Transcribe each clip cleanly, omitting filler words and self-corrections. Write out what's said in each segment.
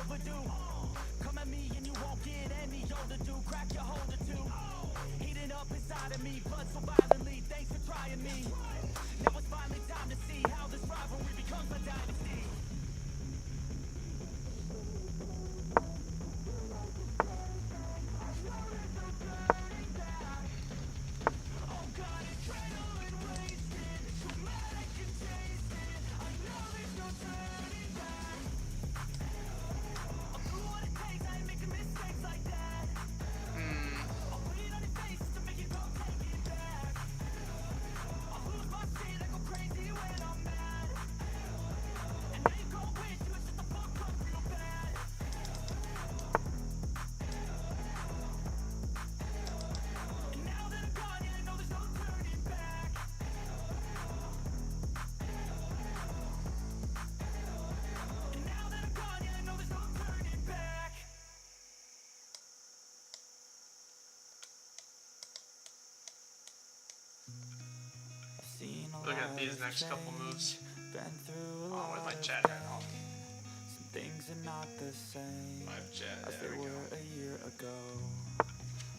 overdue. Come at me and you won't get any older, dude. Crack your hold or two. Heating up inside of me, blood so violently. Thanks for trying me. Now it's finally time to see how this rivalry becomes a dynasty. Look at these next couple moves. Oh, with my chat hat on. Some things are not the same Chat, as they were a year ago,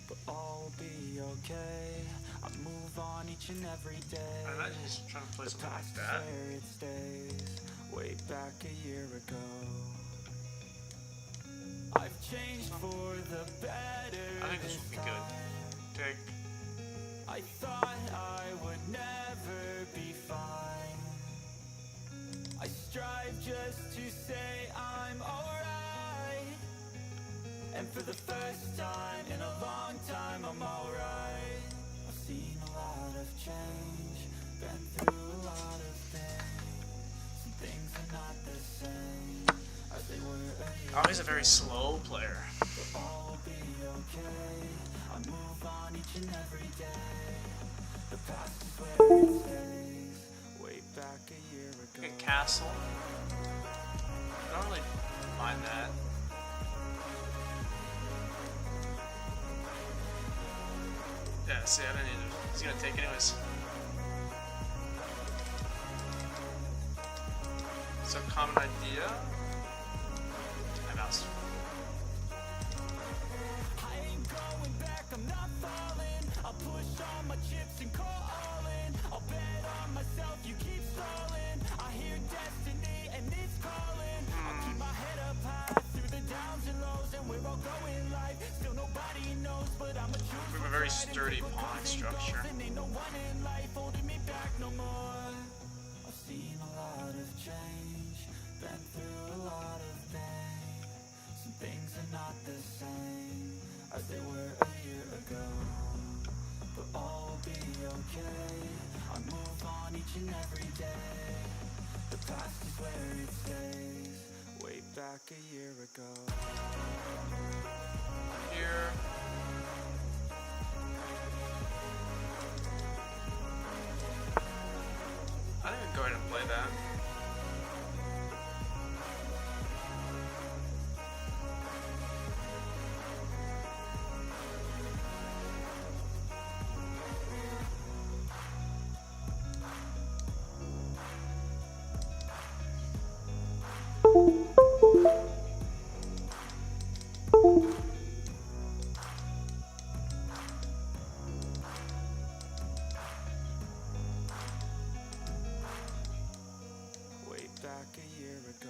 but all will be okay. I move on each and every day. I imagine he's trying to play The something like past that. is where it stays, way back a year ago. I've changed for the better. I think this would be good. Take. I thought I would never be fine. I strive just to say I'm alright. And for the first time in a long time, I'm alright. I've seen a lot of change, been through a lot of things. Some things are not the same as they were a year Oh, he's a very slow player. but all will be okay. I move on each and every day. The past is where it stays, way back a year ago. Get Castle. I don't really mind that. Yeah, see, I don't need it. He's gonna take anyways. It's a common idea. My mouse. I ain't going back, I'm not falling. I'll push all my chips and call all in. I'll bet on myself, you keep stalling. I hear destiny and it's calling. I'll keep my head up high through the downs and lows, and we're all going life. Still nobody knows, but I'm a We have a very sturdy pawn structure. and ain't no one in life holding me back no more. I've seen a lot of change, been through a lot of things. Some things are not the same as they were a year ago, but all will be okay. I move on each and every day. The past is where it stays, way back a year ago. Here. I didn't even go ahead and play that. Way back a year ago.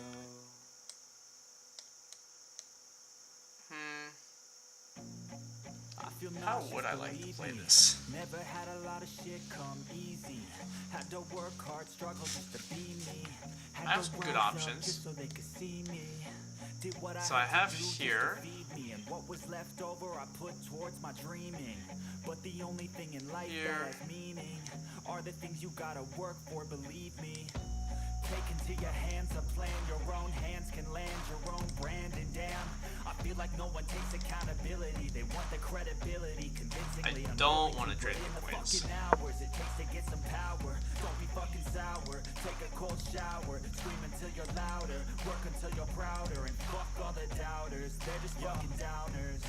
I feel How nauseous, would I like to believe play me. this? Never had a lot of shit come easy. Had to work hard, struggle just to be me. Had I have to some good rise up options. just so they could see me. Did what So I had to have do just to here. feed me, and what was left over I put towards my dreaming. But the only thing in life Here. that has meaning are the things you gotta work for, believe me. Take into your hands a plan, your own hands can land your own brand, and damn, I feel like no one takes accountability. They want the credibility convincingly. I don't want to trade in the the coins. fucking hours it takes to get some power. Don't be fucking sour. Take a cold shower. Scream until you're louder. Work until you're prouder. And fuck all the doubters. They're just fucking downers.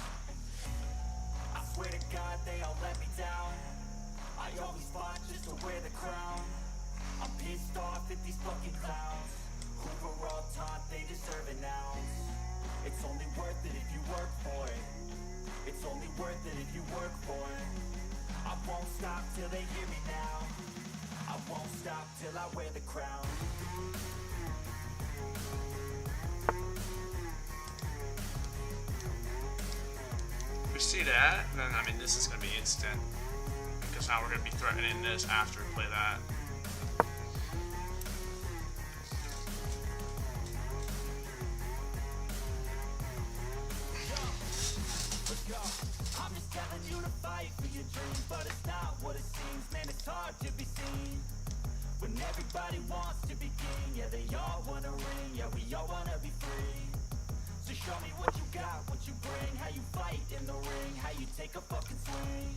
I swear to God they all let me down. I always fought just to wear the crown. I'm pissed off at these fucking clowns who were all taught they deserve an ounce. It's only worth it if you work for it. It's only worth it if you work for it. I won't stop till they hear me now. I won't stop till I wear the crown. If we see that, then I mean this is gonna be instant. Because now we're gonna be threatening this after we play that. I'm just telling you to fight for your dreams, but it's not what it seems. Man, it's hard to be seen when everybody wants to be king. Yeah, they all wanna ring. Yeah, we all wanna be free. So show me what you got, what you bring, how you fight in the ring, how you take a fucking swing.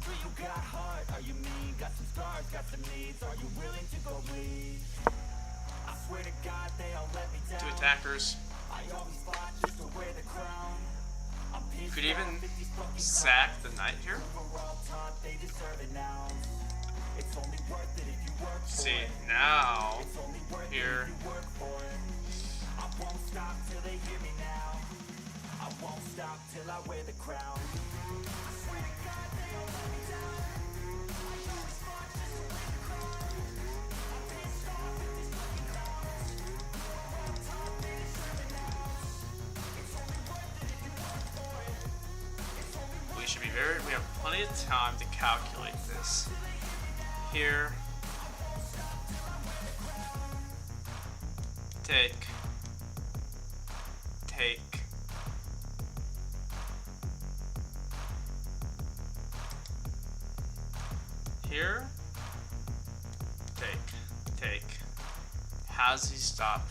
Do you got heart? Are you mean? Got some scars, got some needs. Are you willing to go bleed? I swear to God, they all let me down. Two attackers. I always fought just to wear the crown. Could even sack the knight here. See, now here. I won't stop till they hear me now. I won't stop till I wear the crown. I swear to God, they all let me down. I always fought just to wear the crown. I'm pissed off at these fucking clowns. We're all taught they deserve it now. It's only worth it if you work for it. It's only worth it. We should be very. We have plenty of time to calculate this. Here. Take. Here. Take. How does he stop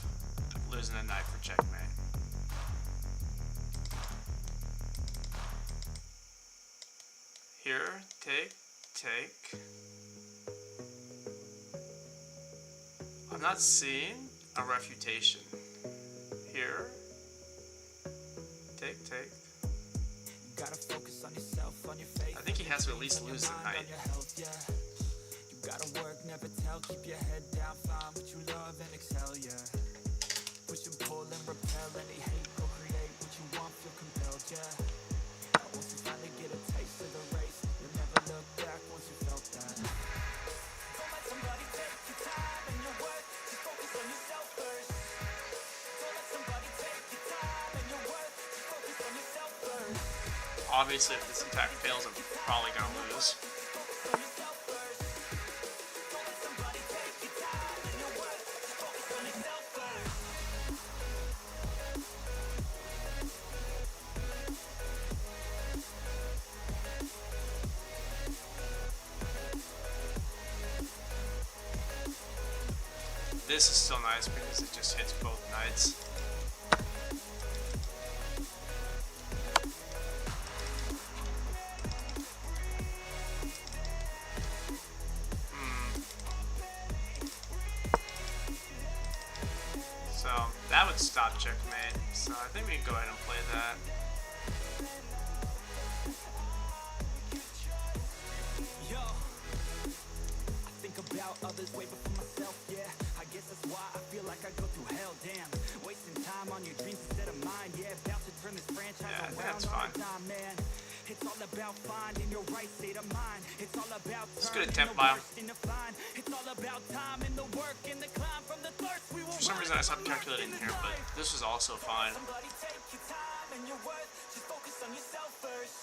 losing a knight for checkmate? Here, take. I'm not seeing a refutation. Here. Take. Gotta focus on yourself, on your faith. I think he has to at least lose the knight. You gotta work, never tell. Keep your head down, find what you love and excel, yeah. Push and pull and repel any hate. Go create what you want, feel compelled, yeah. Now once you finally get a taste of the race, you'll never look back once you felt that. Don't let somebody take your time and your worth. Just focus on yourself first. Don't let somebody take your time and your worth. Just focus on yourself first. Obviously, if this attack fails, I'm probably gonna lose. This is still nice because it just hits both knights. So that would stop checkmate. So I think we can go ahead and play that. Yo, I think about others way before myself, yeah. I guess that's why I feel like I go through hell, damn. Wasting time on your dreams instead of mine, yeah. About to turn this franchise Yeah, I think around that's all fine. the time, man. It's all about finding your right state of mind. It's all about Let's get a turning temp the bio. worst into fine. It's all about time and the work and the climb from the thirst we will. For some reason I stopped calculating here, but this was also fine. Somebody take your time and your worth. Just focus on yourself first.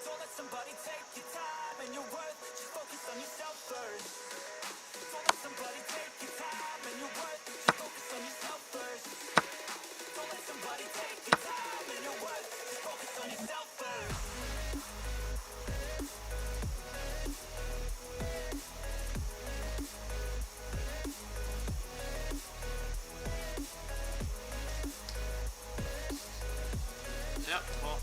Don't let somebody take your time and your worth. Just focus on yourself first. Don't let somebody take your time and your worth. Just focus on yourself first. Don't let somebody take your time and your worth. Just focus on yourself first. Yep, well.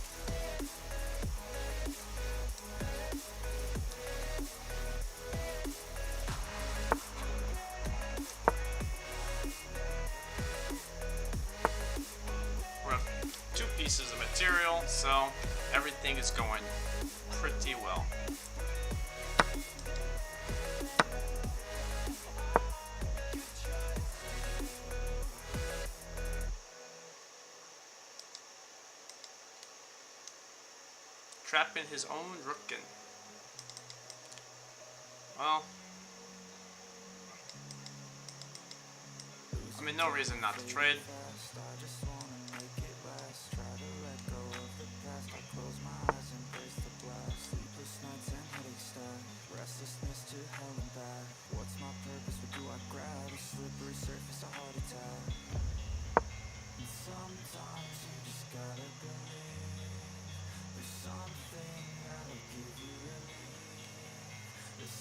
We're up 2 pieces of material, so everything is going pretty well. trapping his own rookin. Well, I mean, no reason not to trade.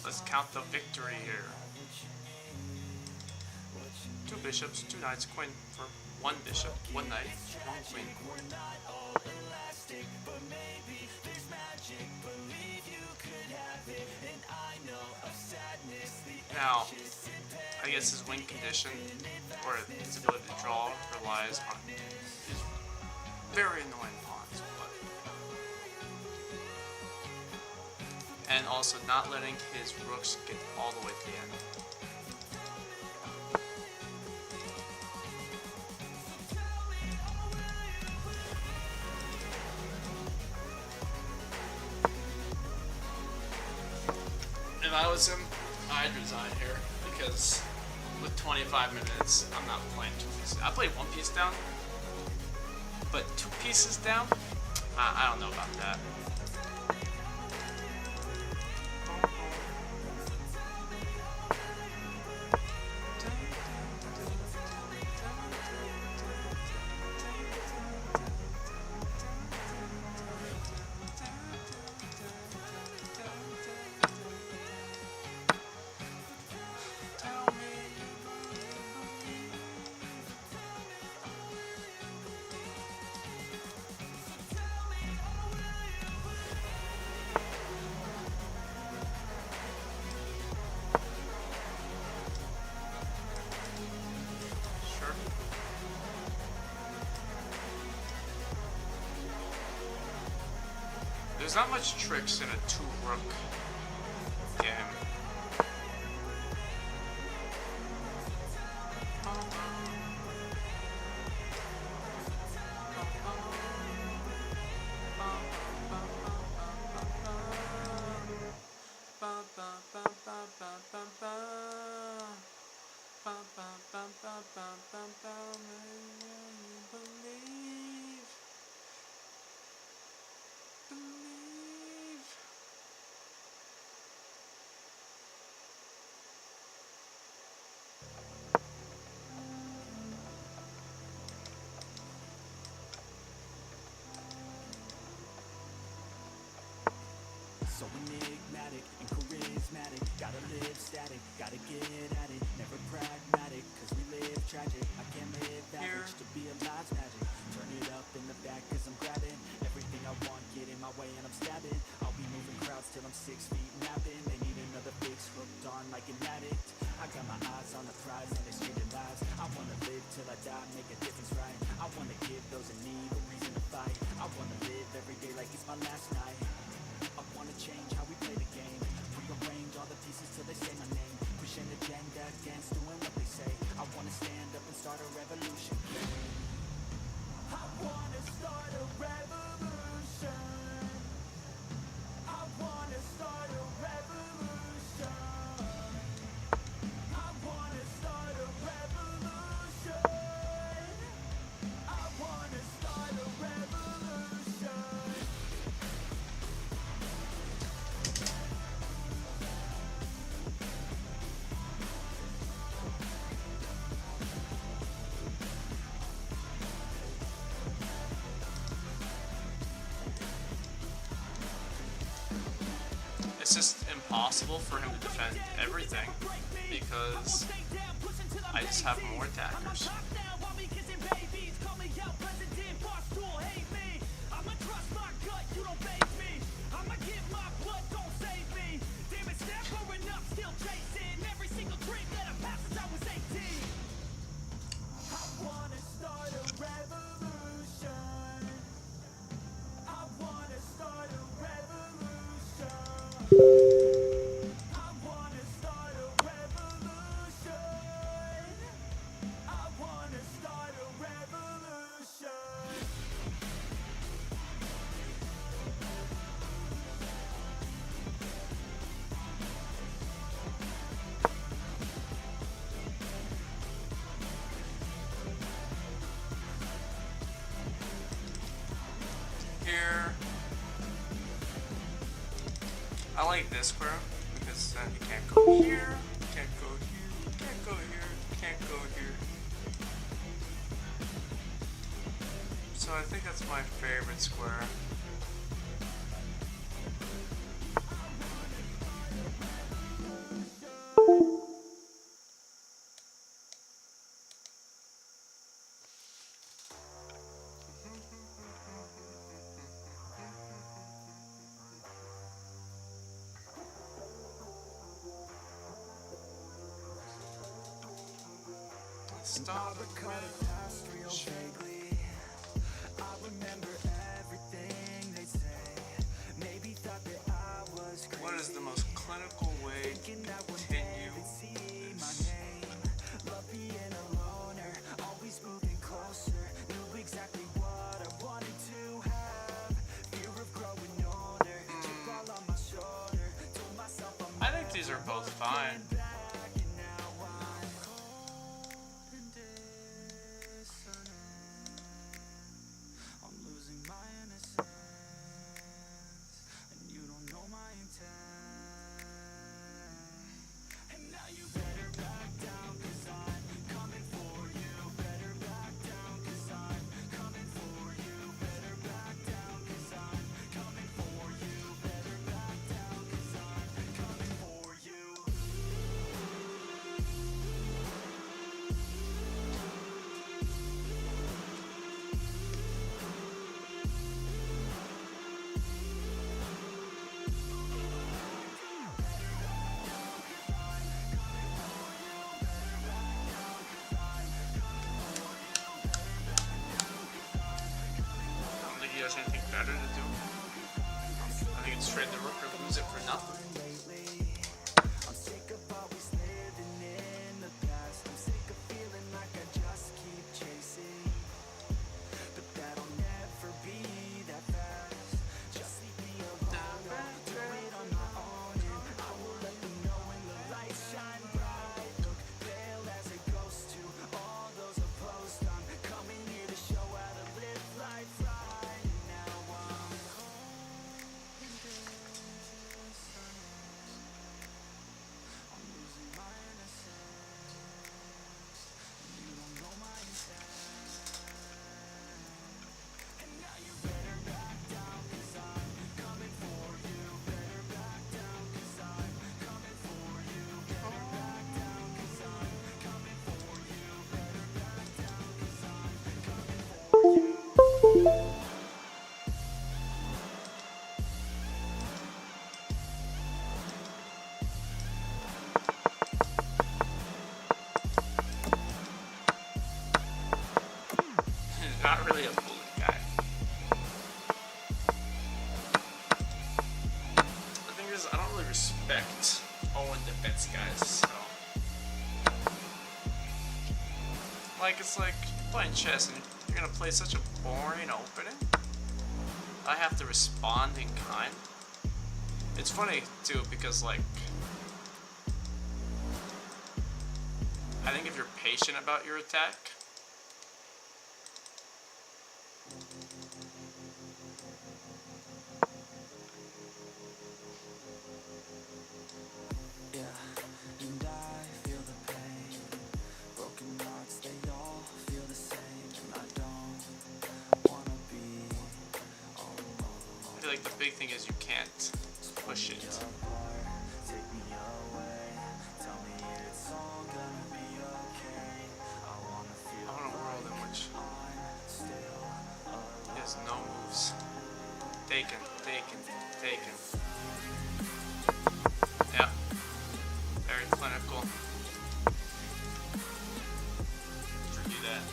Let's count the victory here. 2 bishops, 2 knights, queen for 1 bishop, 1 knight, 1 queen. Now, I guess his win condition, or his ability to draw, relies on his very annoying pawns, and also not letting his rooks get all the way to the end. If I was him, I'd resign here, because with 25 minutes, I'm not playing 2 pieces. I played 1 piece down, but 2 pieces down? I don't know about that. There's not much tricks in a 2 rook game. So enigmatic and charismatic, gotta live static, gotta get at it, never pragmatic, cause we live tragic. I can't live average, to be alive's magic. Turn it up in the back cause I'm grabbing everything I want, get in my way and I'm stabbing. I'll be moving crowds till I'm 6 feet napping. They need another fix, hooked on like an addict. I got my eyes on the prize and they exchanging lives. I wanna live till I die, make a difference, right? I wanna give those in need a reason to fight. I wanna live every day like it's my last night. I wanna change how we play the game, rearrange all the pieces till they say my name, push an agenda against doing what they say. I wanna stand up and start a revolution. I wanna start a revolution. I wanna start a revolution. I wanna start a revolution. I wanna start a revolution. It's just impossible for him to defend everything because I just have more attackers. I like this square because then you can't go here, you can't go here, you can't go here, you can't go here. So I think that's my favorite square. Stop it, I remember everything they say. Maybe thought that I was crazy. What is the most clinical way to continue this? Love being a loner, always moving closer. Knew exactly what I wanted to have. Fear of growing older, chip all on my shoulder. Told myself I'm I think these are both fine. back and now I'm cold and dissonant. I'm losing my innocence, and you don't know my intent. And now you better back down, 'cause I'm coming for you. Better back down, 'cause I'm coming for you. Better back down, 'cause I'm coming for you. Better back down, 'cause I'm coming for you. I don't think he has anything better to do. I think it's trade the rook or lose it for nothing. I'm sick of always living in the past. I'm sick of feeling like I just keep chasing, but that'll never be that fast. Just leave me alone, I'll do it on my own, and I will let them know when the lights shine bright. Look pale as a ghost to all those opposed. I'm coming here to show how to live life right. And now I'm cold and dissonant. I'm losing my innocence, and you don't know my intent. And now you better back down, 'cause I'm coming for you. Better back down, 'cause I'm coming for you. Better back down, 'cause I'm coming for you. Better back down, 'cause I'm coming for you. He's not really a bullet guy. The thing is, I don't really respect Owen defense guys, so. Like, it's like playing chess and you're gonna play such a boring opening. I have to respond in kind. It's funny, too, because, like, I think if you're patient about your attack, Yeah, and I feel the pain. Broken hearts, they all feel the same. And I don't wanna be all alone. I feel like the big thing is you can't push it. Apart, take me away. Tell me it's all gonna be okay. I wanna feel I want a world in which I'm still alive. he has no moves. Taken, taken, taken. Yeah. Very clinical. Do that.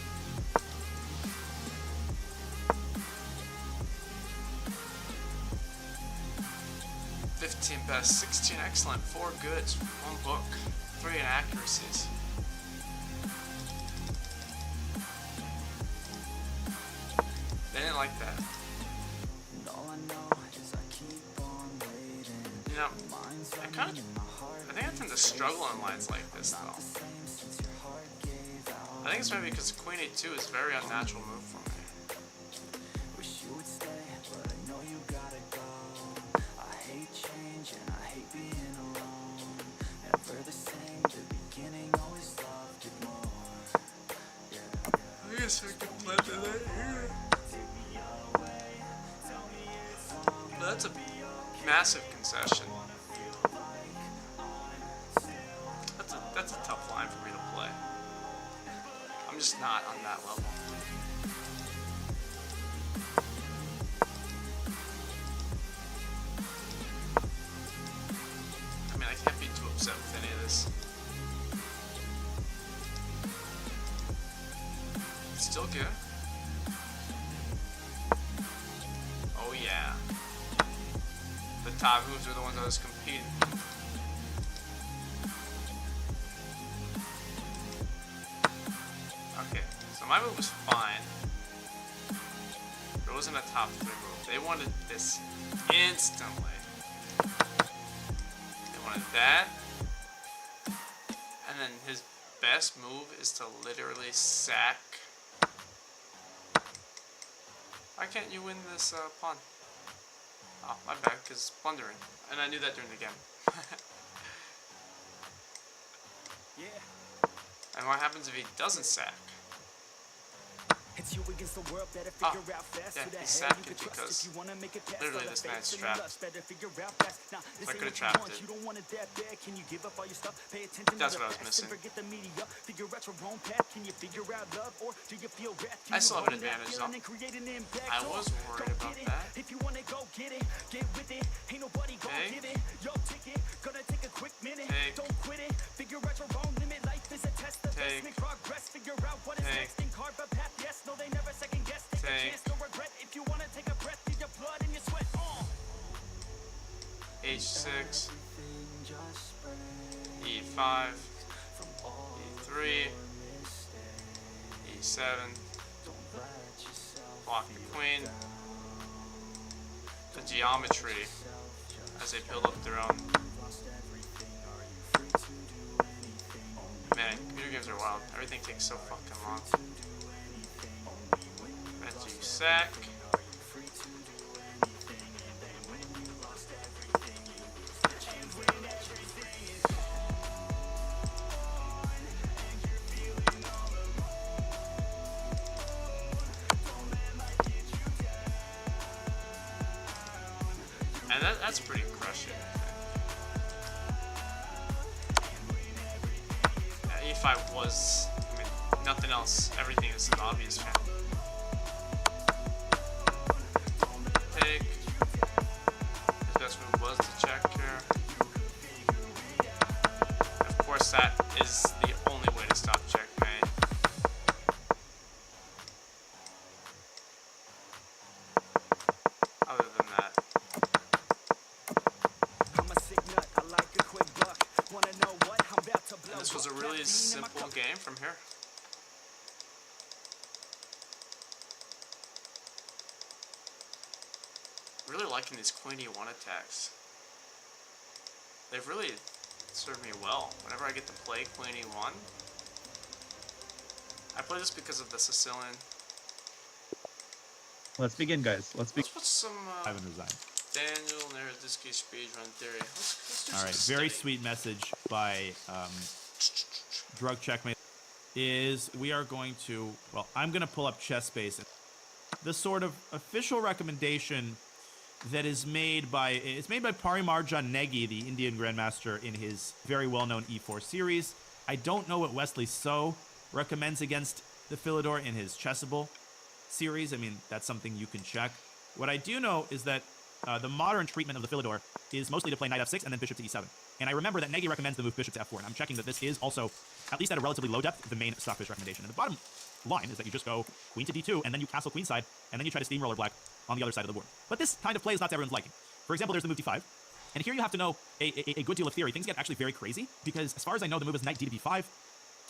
$15 best, 16 excellent, 4 goods, 1 book, 3 inaccuracies. They didn't like that. And all I know is I keep on waiting. You know, Mind's I running kind of, in my heart. I think I tend to struggle in lines like this though. The same since your heart gave out. I think it's maybe because Queen E2 is a very unnatural move for me. Wish you would stay, but I know you gotta go. I hate change and I massive concession. That's a tough line for me to play. I'm just not on that level. I mean, I can't be too upset with any of this. It's still good. Oh yeah. The top moves are the ones I was competing. Okay, so my move was fine. It wasn't a top 3 move. They wanted this instantly. They wanted that. And then his best move is to literally sack. Why can't you win this pawn? Oh, my bad, because plundering. And I knew that during the game. Yeah. And what happens if he doesn't sack? It's you against the world, better Oh, figure out fast. yeah, Who the he hell sacked you it can trust because if you wanna make it past literally all this the man's fakes and trapped. lust, better figure out fast. Nah, this I ain't could've what you trapped want. it. You don't want it that bad. Can you give up all your stuff? Pay attention That's to what I the was facts and missing. forget the media. Figure out your own path. Can you figure out love or do you feel wrath? Can I still you have an own that advantage, feeling though. and create an impact? I Or was go worried about get it. that. If you wanna go get it, get with it. Ain't nobody gonna Okay. give it. Yo, ticket, gonna take a quick minute. Take. Don't quit it. Figure out your own limit. Life is a test of Take. best. Make progress. Figure out what is Take. next and carve a path. Yes, no, they never second guess. Take a Take. chance, no regret. If you wanna take a breath, use your blood and your sweat. H6, E5, E3, E7, block the queen. The geometry as they build up their own. Man, computer games are wild. Everything takes so fucking long. Red G sack. And that's pretty crushing, I think. E5 was, I mean, nothing else. Everything is an obvious fan. Take. His best move was to check here. Of course, that is the only way to stop checkmate. Other than that. I'm a sick nut, I like a quick buck. Wanna know what? I'm about to blow. And this was a really simple game from here. Really liking these queen e1 attacks. They've really served me well. Whenever I get to play queen e1, I play this because of the Sicilian. Let's begin, guys. Let's begin. Let's put some I haven't resigned. Daniel Naroditsky speedrun theory. Let's do All some right, very study. sweet message by Drug Checkmate is we are going to, well, I'm going to pull up Chess Space. The sort of official recommendation that is made by, it's made by Parimarjan Negi, the Indian Grandmaster, in his very well-known E4 series. I don't know what Wesley So recommends against the Philidor in his Chessable series. I mean, that's something you can check. What I do know is that the modern treatment of the Philidor is mostly to play knight f6 and then bishop to e7. And I remember that Negi recommends the move bishop to f4, and I'm checking that this is also, at least at a relatively low depth, the main stockfish recommendation. And the bottom line is that you just go queen to d2, and then you castle queenside, and then you try to steamroller black on the other side of the board. But this kind of play is not to everyone's liking. For example, there's the move d5, and here you have to know a good deal of theory. Things get actually very crazy, because as far as I know, the move is knight d to b5,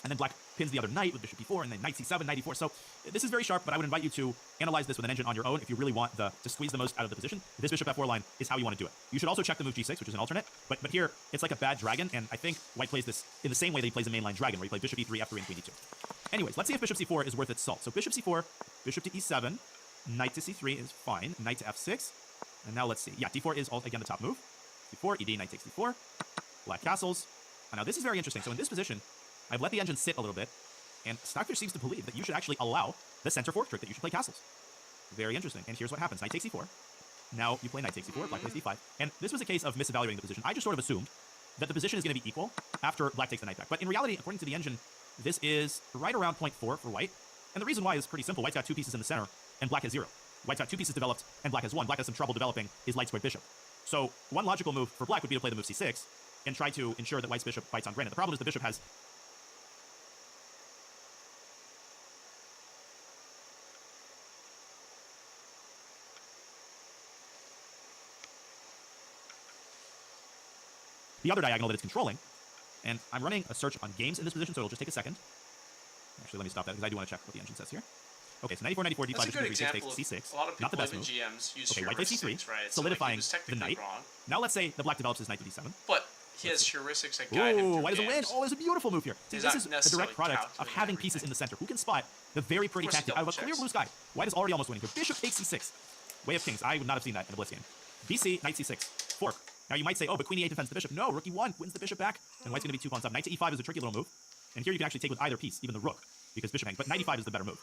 and then black pins the other knight with bishop b4, and then knight c7, knight e4. So this is very sharp, but I would invite you to analyze this with an engine on your own if you really want to squeeze the most out of the position. This bishop f4 line is how you want to do it. You should also check the move g6, which is an alternate, but here it's like a bad dragon, and I think white plays this in the same way that he plays a mainline dragon, where he plays bishop e3, f3, and queen e2. Anyways, let's see if bishop c4 is worth its salt. So bishop c4, bishop to e7, knight to c3 is fine, knight to f6, and now let's see. Yeah, d4 is again the top move. d4, ed, knight takes d4, black castles. And now this is very interesting. So in this position, I've let the engine sit a little bit, and Stockfish seems to believe that you should actually allow the center fork trick, that you should play castles. Very interesting. And here's what happens. Knight takes e4. Now you play knight takes c4, black plays d5. And this was a case of misevaluating the position. I just sort of assumed that the position is going to be equal after black takes the knight back. But in reality, according to the engine, this is right around 0.4 for white. And the reason why is pretty simple. White's got 2 pieces in the center, and black has 0. White's got 2 pieces developed, and black has 1. Black has some trouble developing his light squared bishop. So one logical move for black would be to play the move c6 and try to ensure that white's bishop bites on granite. The problem is the bishop has... the other diagonal that it's controlling. And I'm running a search on games in this position, so it'll just take a second. Actually, let me stop that because I do want to check what the engine says here. Okay, so 94, 94, d5, That's a good bishop example. takes c6. A lot of people, Not the best even move. GMs, use Okay, white plays c3, heuristics, right? solidifying so, like, he the was knight. wrong, Now let's say the black develops his knight to d7. but he has heuristics that guide him Ooh, through white is a win. games. Oh, there's a beautiful move here. See, He's this not is a necessarily direct product of calculating having pieces everything. in the center. Who can spot the very pretty Of course he tactic out of a double clear checks. blue sky? White is already almost winning here. Bishop takes c6. Way of kings. I would not have seen that in a blitz game. bc, knight c6. Fork. Now you might say, oh, but queen e8 defends the bishop. No, rook e1 wins the bishop back, and white's going to be 2 pawns up. Knight to e5 is a tricky little move. And here you can actually take with either piece, even the rook, because bishop hangs. But knight e5 is the better move.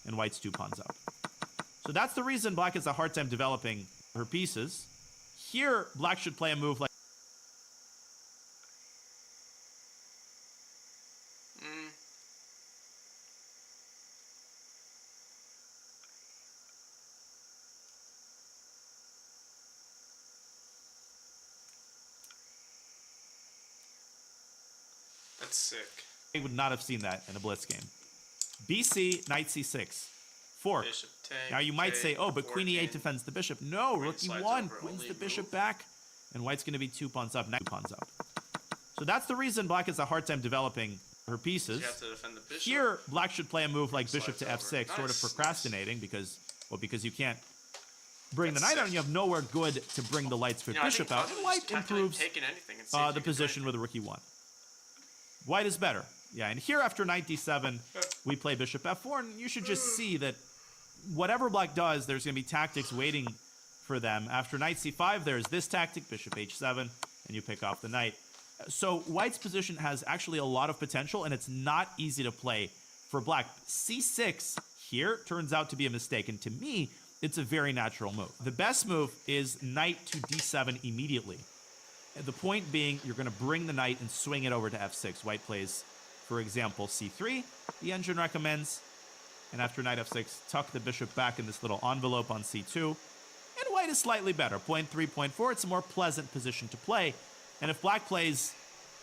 And white's 2 pawns up. So that's the reason black has a hard time developing her pieces. Here, black should play a move like... That's sick. I would not have seen that in a blitz game. bc, knight c6. Fork. Bishop take. Now you might take, say, oh, but queen e8 14. defends the bishop. No, Queen rook slides e1 over, wins only the bishop move. back, and white's going to be 2 pawns up, 9 pawns up. So that's the reason black has a hard time developing her pieces. You have to defend the bishop. Here, black should play a move like bishop to Slides over. f6, sort of Nice, procrastinating because you can't bring That's the knight sick. out, and you have nowhere good to bring the light squared You know, I bishop think out, and white just calculate improves taking anything and see if you the can do position anything. with a rook e1. White is better. Yeah, and here after knight d7, we play bishop f4, and you should just see that whatever black does, there's going to be tactics waiting for them. After knight c5, there's this tactic, bishop h7, and you pick off the knight. So white's position has actually a lot of potential, and it's not easy to play for black. c6 here turns out to be a mistake, and to me, it's a very natural move. The best move is knight to d7 immediately. The point being, you're going to bring the knight and swing it over to f6. White plays, for example, c3, the engine recommends. And after knight f6, tuck the bishop back in this little envelope on c2. And white is slightly better. 0.3, 0.4, it's a more pleasant position to play. And if black plays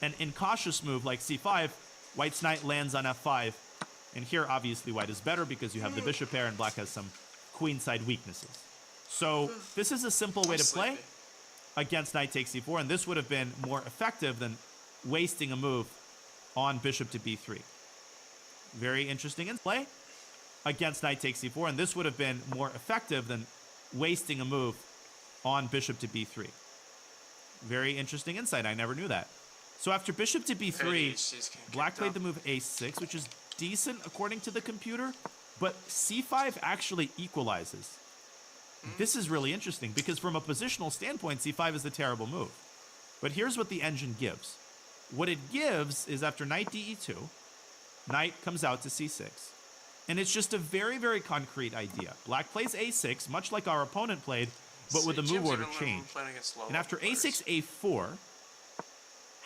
an incautious move like c5, white's knight lands on f5. And here, obviously, white is better because you have the bishop pair and black has some queenside weaknesses. So this is a simple way to play against knight takes c4, and this would have been more effective than wasting a move on bishop to b3. Very interesting in play against knight takes c4, and this would have been more effective than wasting a move on bishop to b3. Very interesting insight. I never knew that. So after bishop to b3, black played the move a6, which is decent according to the computer, but c5 actually equalizes. This is really interesting because from a positional standpoint, c5 is the terrible move. But here's what the engine gives. What it gives is after knight de2, knight comes out to c6. And it's just a very, very concrete idea. Black plays a6, much like our opponent played, but with the move order change. And after a6, a4,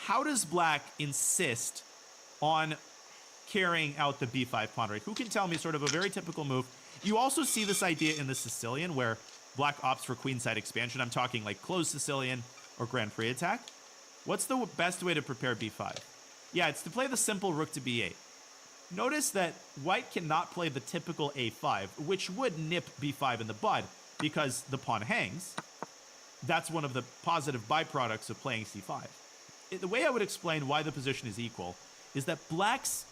how does black insist on carrying out the b5 pawn, right? Who can tell me sort of a very typical move? You also see this idea in the Sicilian where black opts for queenside expansion. I'm talking like closed Sicilian or Grand Prix attack. What's the best way to prepare b5? Yeah, it's to play the simple rook to b8. Notice that white cannot play the typical a5, which would nip b5 in the bud because the pawn hangs. That's one of the positive byproducts of playing c5. The way I would explain why the position is equal is that black's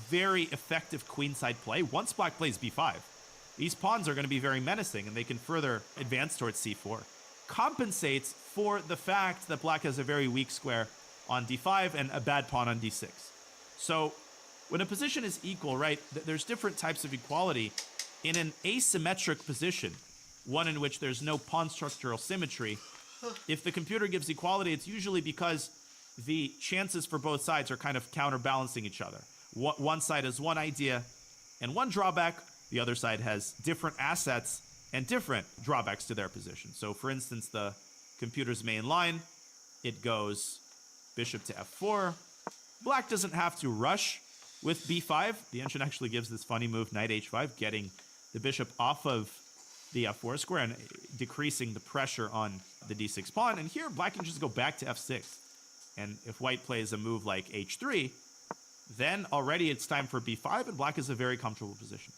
very effective queenside play, once black plays b5, these pawns are going to be very menacing and they can further advance towards c4, compensates for the fact that black has a very weak square on d5 and a bad pawn on d6. So when a position is equal, right, there's different types of equality. In an asymmetric position, one in which there's no pawn structural symmetry, if the computer gives equality, it's usually because the chances for both sides are kind of counterbalancing each other. One side has one idea, and one drawback. The other side has different assets and different drawbacks to their position. So, for instance, the computer's main line, it goes bishop to f4. Black doesn't have to rush with b5. The engine actually gives this funny move, knight h5, getting the bishop off of the f4 square and decreasing the pressure on the d6 pawn. And here, black can just go back to f6. And if white plays a move like h3, then already it's time for b5, and black is a very comfortable position.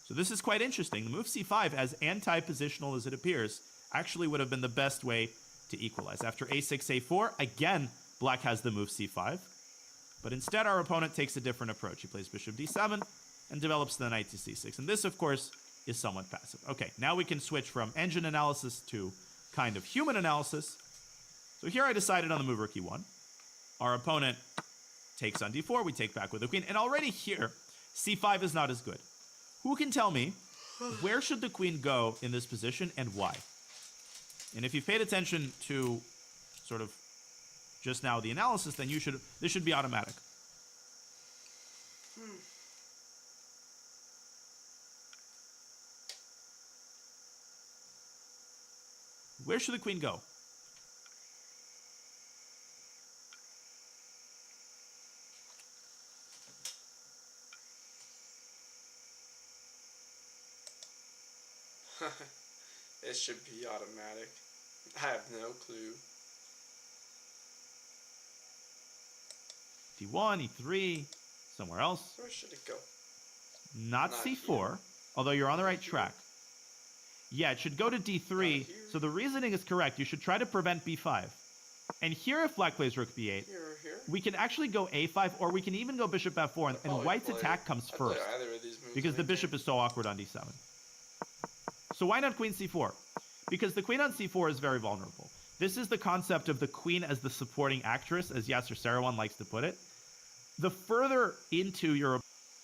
So this is quite interesting. The move c5, as anti-positional as it appears, actually would have been the best way to equalize. After a6, a4, again, black has the move c5. But instead, our opponent takes a different approach. He plays bishop d7 and develops the knight to c6. And this, of course, is somewhat passive. Okay, now we can switch from engine analysis to kind of human analysis. So here I decided on the move rook e1. Our opponent takes on d4. We take back with the queen. And already here, c5 is not as good. Who can tell me where should the queen go in this position and why? And if you've paid attention to sort of just now the analysis, then this should be automatic. Where should the queen go? It should be automatic. I have no clue. d1, e3, somewhere else. Where should it go? Not c4, here. although you're on the right track. Yeah, it should go to d3. So the reasoning is correct. You should try to prevent b5. And here, if black plays rook b8, Here or here? we can actually go a5, or we can even go bishop f4, and white's attack comes first, Either of these moves because the bishop is so awkward on d7. So why not queen c4? Because the queen on c4 is very vulnerable. This is the concept of the queen as the supporting actress, as Yasser Seirawan likes to put it. The further into your